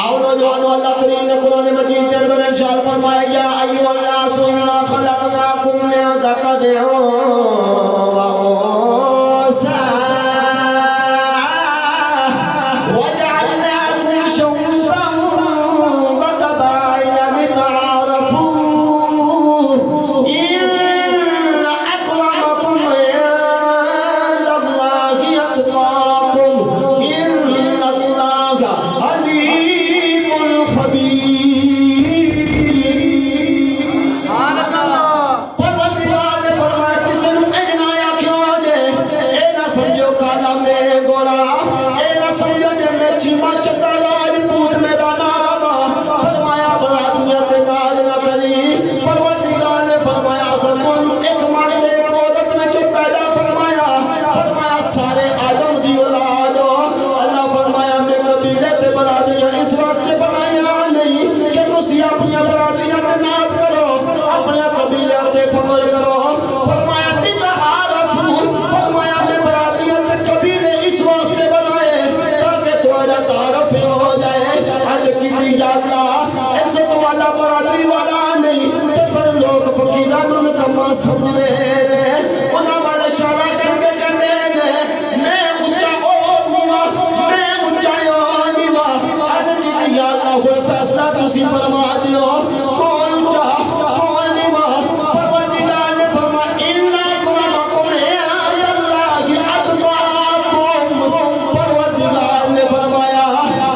آؤ نوجوانوں، اللہ کریم نے قرآن مجید کے اندر ارشاد فرمایا یا ایھا الناس انا خلقناکم من ذکر و انثی وجعلناکم شعوبا وقبائل لتعارفوا ان اکرمکم عند اللہ اتقاکم ان اللہ علیم خبیر۔ پروردگار نے فرمایا کسی نو اجنایا کیوں جے، اے نہ سمجھو کالا میں گورا، اے نہ سمجھو جے میں چیما چٹا راجپوت میرا نام، فرمایا برادریت ناز نہ کری۔ پروردگار نے فرمایا سکون ایک مرد ایک عورت میں جو پیدا فرمایا، فرمایا سارے آدم دی اولاد ہو۔ اللہ فرمایا میں قبیلے تے برادریاں اس واسطے بنایا نہیں کہ تسی اپنی برادریاں تے ناز کرو، اپنے قبیلے تے فخر کرو۔ فرمایا لتعارفوا، فرمایا میں برادریاں تے قبیلے اس واسطے بنائے تاکہ تمہارا تعارف ہو جائے۔ عرض کی یا اللہ عزت والا برادری والا نہیں تے پھر لوگ فقیران ان کما سمجھ لے، انہاں والے اشارہ کر کے کہتے ہیں میں اونچا او نیوا، میں اونچا او نیوا۔ عرض کی یا اللہ ہوئے فیصلہ تسی فرما دیو، کون اونچا کون نیوا۔ پروردگار نے فرمایا ان اکرمکم عند اللہ اتقاکم۔ پروردگار نے فرمایا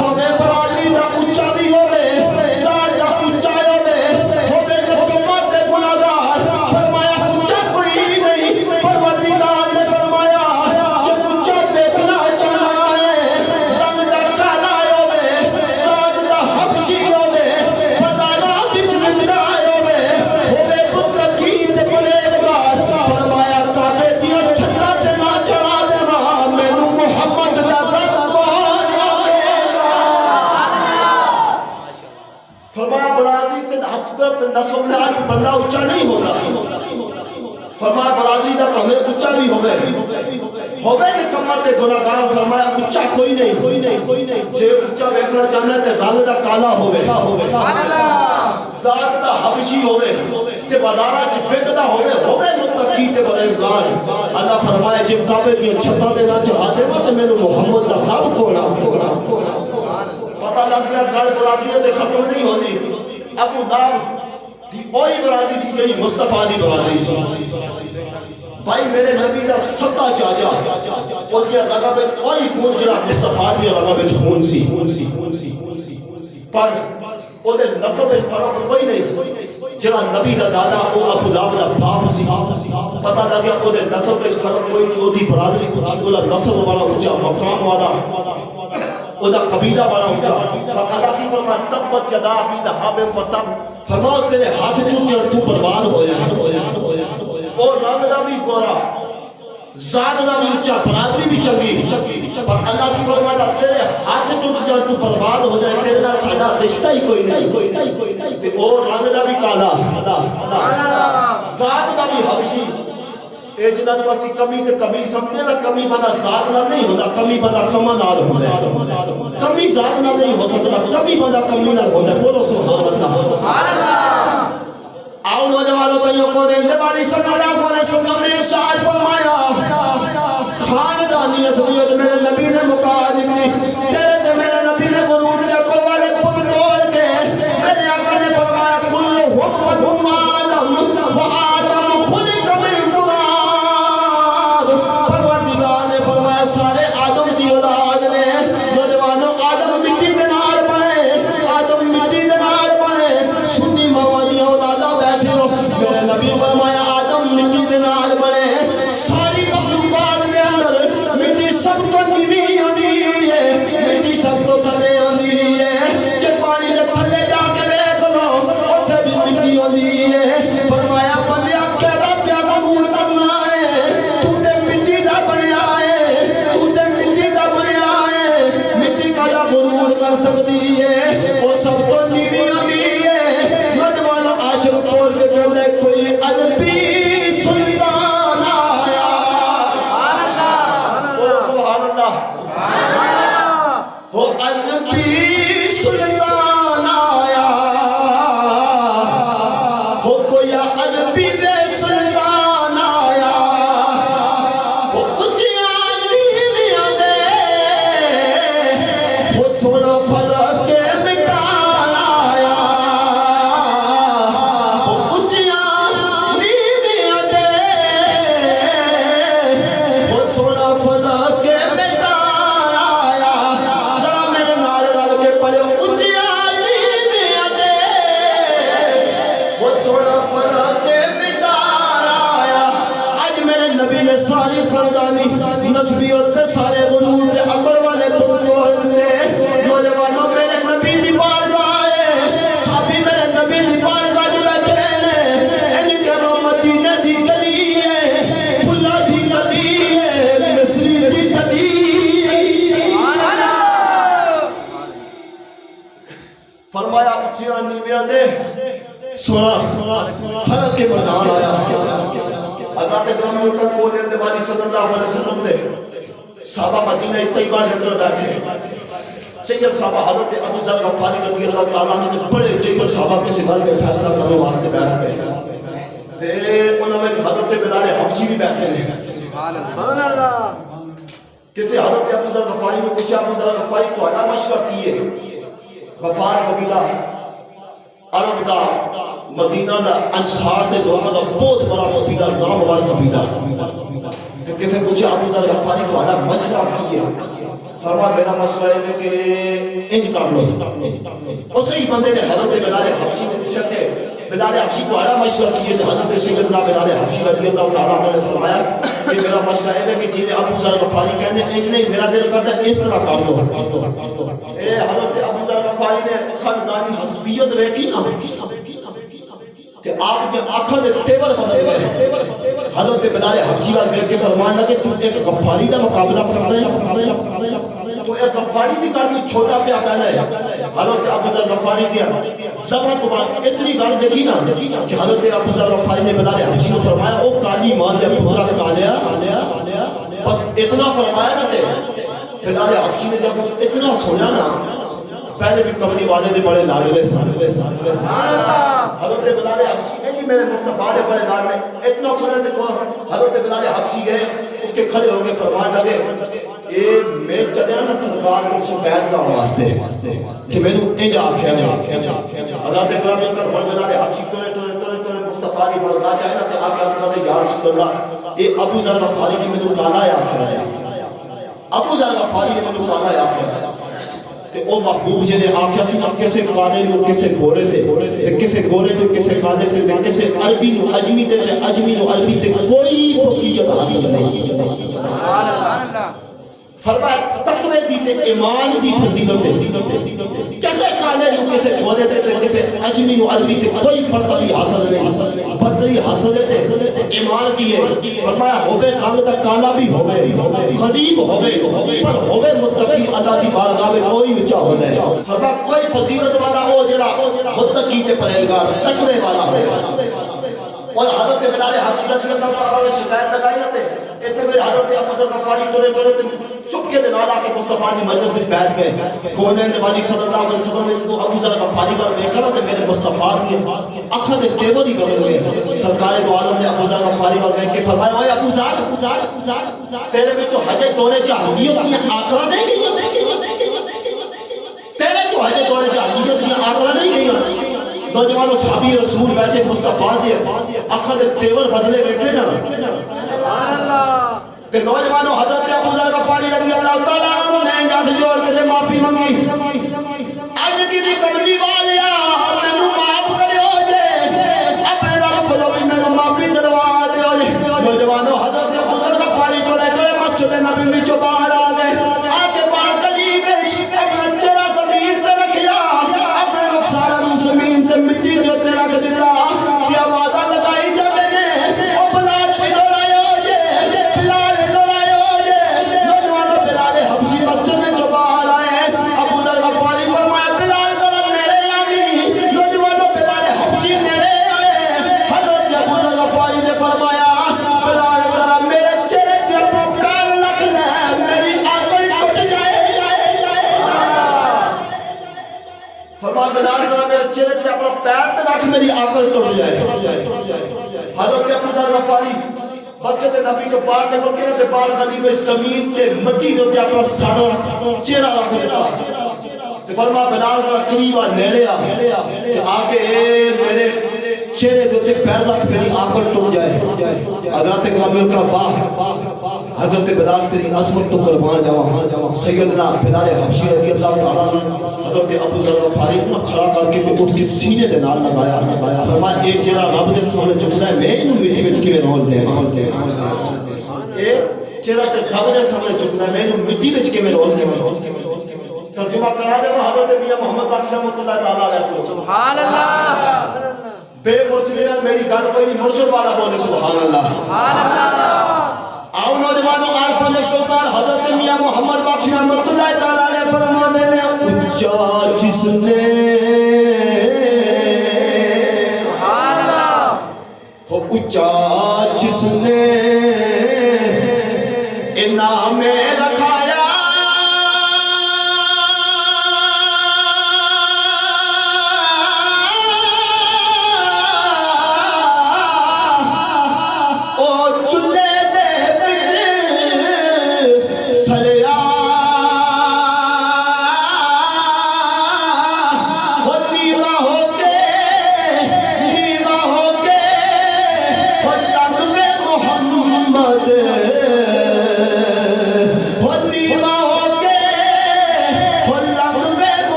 ہمیں برادری دا اونچا بھی ہوئے، ذات دا اونچا ہوئے نکما تے گناہگار، فرمایا اونچا کوئی نہیں۔ پروردگار نے فرمایا جب اونچا دیکھنا چاہنا ہے رنگ دا کالا ہوئے، ذات دا حبشی ہوئے، بازارہ بچ مٹدا ہوئے متقی تے پرہیزگار، فرمایا کعبے دیا چھتاں تے نہ چڑھا دینا، مینوں محمد دا رب کون آویگا۔ فرمایا برادری تے حسبت نسب نال بندہ اونچا نہیں ہوگا، فرمایا برادری دا ہمیں اونچا بھی ہوئے نکما تے گناہگار، فرمایا اونچا کوئی نہیں۔ جے اونچا ویکھنا چاہنا تے رنگ دا کالا ہوئے، ذات دا حبشی ہوئے تے بازارہ چ وکدا ہوئے متقی تے پرہیزگار۔ اللہ فرمایا جے کعبے دی چھتاں تے نہ چڑھا دے تے مینوں محمد دا رب کون آویگا۔ پتہ لگ گیا گل برادری دے ختم نہیں ہوندی۔ ابو لہب دی اوہی برادری سی جڑی مصطفیٰ دی برادری سی۔ بھائی میرے نبی دا ستا چاچا او دی رگا وچ اوہی خون جڑا مصطفیٰ دی رگا وچ خون سی، پر او دے نسب وچ فرق کوئی نہیں۔ جڑا نبی دا دادا او ابو لہب دا باپ سی، پتہ لگیا او دے نسب وچ فرق کوئی نہیں، او دی برادری اونچی، او دا نسب والا اونچا، مقام والا، او دا قبیلہ والا اونچا۔ اللہ کی فرمایا تبت یدا ابی لہب وتب، فرمایا تیرے ہاتھ ٹوٹ جڑ تو برباد ہویا، اور رنگ دا بھی گورا، ذات دا بھی اونچا، برادری بھی چنگی، پر اللہ کی فرمایا تیرے ہاتھ ٹوٹ جڑ تو برباد ہو جائے، تیرے نال ساڈا رشتہ ہی کوئی نہیں، اور رنگ دا بھی کالا، ذات دا بھی حبشی۔ اے جنہاں نوں اسی کمی تے کمی سمجھدے نا، کمی بندہ ذات نال نہیں ہوندا، کمی بندہ کما نال ہوندا ہے۔ کمی ذات نال نہیں ہو سکدا، کمی بندہ کمی نال ہوندا ہے۔ بولو سبحان اللہ۔ آؤ نوجوانوں بھائیوں کو دے نبی صلی اللہ علیہ وسلم نے ارشاد فرمایا خاندانی نسبیت میرے نبی نے مکا دیتی، تیرے تے میرے نبی نے غرور دے کل والے پت توڑ کے میرے آقا نے فرمایا کلہم آدم و آدم خلق من تراب۔ پروردگار نے فرمایا سارے آدم دی اولاد نے، نوجوانوں آدم مٹی دے نال بنے، آدم مٹی دے نال بنے، سنی ماواں دی اولاداں بیٹھے ہو، میرے نبی فرمایا آدم مٹی دے نال بنے۔ ساری مخلوقات دے اندر مٹی سب تو نیوی ہوندی ہے، مٹی سب تو تھلے ہوندی ہے، جے پانی دے تھلے جا کے دیکھ لو اوتھے بھی مٹی ہوندی ہے۔ فرمایا بندیا کیڑا پیا غرور کرنا ہے، تو تے مٹی دا بنیا ہے، تو تے مٹی دا بنیا ہے، مٹی کا غرور کر سکتی ہے، وہ سب تو نیوی ہوندی ہے۔ نوجوانوں عاشق بول کے کہندے کوئی عربی سلطان آیا، سبحان اللہ، وہ عربی سلطان سونا فلک کے مٹایا ساری خاندانی نسبیت سے سارے غرور دے عقل والے بندور دے نوجوانوں میرے نبی دی بارگاہ ہے صحابی میرے نبی دی بارگاہ دی بیٹھے ہیں ان کے وہ مدینہ دی گلی ہے پھلا دی ندی ہے مصری دی ندی فرمایا اچھیاں نیمیاں دے سونا فرق کے مردان آیا حضرت گرامی کا کونے اندر والی صلی اللہ علیہ وسلم نے صحابہ مدینہ طیبہ کے اندر بیٹھے چاہیے صحابہ حضرت ابو ذر غفاری رضی اللہ تعالیٰ نے بڑے چاہیے صحابہ کے سوال میں فیصلہ کرنے واسطے بیٹھ گئے تے انہوں میں حضرت بلال حبشی بھی بیٹھے ہیں سبحان اللہ کسی حضرت ابو ذر غفاری نے پوچھا ابو ذر غفاری تو اعلیٰ مشورہ کیے غفار قبیلہ عرب دا مدینہ دا انصار دے لوگوں دا بہت بڑا قبیلہ نامور قبیلہ تو کسی پوچھا ابو ذر غفاری کو اعلیٰ مشورہ کیجئے فرما میرا مشورہ ہے کہ انج کر لو اسی ہی بندے نے حضرت بلال حبشی نے پوچھا کہ بلال حبشی کو اعلیٰ مشورہ کیے تو حضرت سیدنا بلال حبشی رضی اللہ تعالیٰ عنہ نے فرمایا کہ میرا مشورہ ہے کہ جی ابو ذر غفاری کہنے انج نہیں میرا دل کرتا ہے اس طرح کر لو حضرت ابو ذر غفاری نے خاندانی حسبیت رکھی نہ کہ آپ کے آنکھوں دے تیور بدل گئے حضرت بلال حبشی وال بیٹھ کے فرمان لگے تو ایک غفاری کا مقابلہ کرتا ہے تو ایک غفاری دی گل بھی چھوٹا پیا کہنا ہے حضرت ابو ذر غفاری دی زبان تو بعد اتنی گل دیکھی نا کہ حضرت ابو ذر غفاری نے بلال حبشی کو فرمایا او کالی ماں دے پترا کالیا بس اتنا فرمایا نا تے بلال حبشی نے جب اتنا سنیا نا پہلے بھی کملی والے دے بڑے لاڈلے حضرت بلال حبشی نے میرے مصطفیٰ دے بڑے لاڈلے اتنا سنیا تے حضرت بلال حبشی گئے اس کے کھڑے ہو کے فرمان لگے یہ میں چلیا نا سرکار کو شکایت کا واسطے کہ میں نے انج آکھیا حضرت گرامی کر بلال حبشی ٹورے مصطفیٰ دی بارگاہ جائے نا تے آگے کہتے یا رسول اللہ یہ ابو ذر غفاری نے مینوں کالا آکھیا ابو ذر غفاری نے مینوں کالا آکھیا تے او محبوب جے نے آکھیا سی نا کسے کالے نو کسے گورے تے کسے گورے تے کسے کالے تے کسے عربی نو اجمی تے اجمی نو عربی تے کوئی فوقیت حاصل نہیں سبحان اللہ فرمایا تقوی دی تے ایمان دی فضیلت کسے کالے نو کسے گورے تے کسے اجمی نو عربی تے کوئی برتری حاصل نہیں برتری حاصل ہے ایمان دی ہے فرمایا ہوے رنگ دا کالا بھی ہوے غریب ہوے پر ہوے متقی اللہ دی بارگاہ میں کوئی اونچا ہوندا ہے فرمایا کوئی فضیلت والا ہو جڑا متقی تے پرہیزگار تقوی والا ہو اور حضرت بلال حبشی رضی اللہ تعالیٰ نے شکایت لگائی نہ تے اتنے میں حضرت ابو ذر غفاری ٹورے چپکے دے نال آ کے مصطفیٰ دی مجلس میں بیٹھ گئے کونین دے والی صلی اللہ علیہ وسلم نے ابو ذر غفاری پر دیکھا نا تے میرے مصطفیٰ دی اکھاں دے تیور ہی بدل گئے سرکار دو عالم نے ابو ذر غفاری پر دیکھ کے فرمایا اوے ابو ذر تیرے میں تو حج دورے جاہلیت دی آقلا نہیں گئی تیرے تو حج دورے جاہلیت دی آقلا نہیں گئی نوجوانوں صحابی رسول بیٹھے مصطفیٰ دی اکھاں دے تیور بدلے بیٹھے نا سبحان اللہ تے نوجوانوں حضرت ابو ذر غفاری رضی اللہ تعالیٰ عنہ نے یاد جوڑ کے معافی مانگی اج کی کملی والیا مینوں معاف کریو جے اپنے رب کولوں بھی مینوں معافی دلوا دیو جے نوجوانوں حضرت ابو ذر غفاری ٹورے مسجد نبی وچوں باہر آ گئے آ کے باہر گلی وچ اپنا چہرہ زمین تے رکھیا اپنے رخسارا نوں زمین تے مٹی دے اوتے رکھ دتا تے آوازاں لگائی جاندے نے او بلال ادھر آئے ہو جے بلال ادھر آئے ہو جے نوجوانوں بلال حبشی مسجد میں جو باہر آئے ابو ذر غفاری فرمایا بلال ذرا میرے آمی نوجوانوں بلال حبشی میرے آئے حضرت ابو ذر غفاری نے فرمایا بلال ذرا میرے چہرے تے اپنا پیر رکھ لے میری آنکھ ٹوٹ جائے فرمایا بلال ذرا میرے چہرے تے اپنا پیر تے رکھ میری آنکھ ٹوٹ جائے حضرت ابو ذر غفاری مسجد نبی جو باہر نکل کے سے باہر گلی میں زمین تے مٹی دے اوپر اپنا سارا چہرہ رکھ دیتا فرما بلال کا قریب نیڑے آ کہ آ کے میرے چہرے دوتے پیر رکھ میری آنکھ ٹوٹ جائے. حضرت کامل کا واہ حضرت بلال تیری عظمت تو قربان جاواں. سیدنا بلال حبشی رضی اللہ تعالیٰ حضرت ابو ذر غفاری کو کھڑا کر کے اٹھ کے سینے دے نال لگایا. فرمایا اے چہرہ رب دے سامنے جھکدا ہے میں اینوں مٹی وچ کیویں رول دے. اے چہرہ تے رب دے سامنے جھکدا ہے میں اینوں مٹی وچ کیویں رول دے. ترجمہ کرا دے حضرت میاں محمد بخش رحمۃ اللہ تعالی علیہ. سبحان اللہ. بے مرشد نال میری گل کوئی نہیں, مرشد والا بولے سبحان اللہ. سبحان اللہ. آؤ نوجوانوں, عارفان سلطان حضرت میاں محمد بخش رحمۃ اللہ تعالی علیہ فرماتے ہیں اونچا جس نے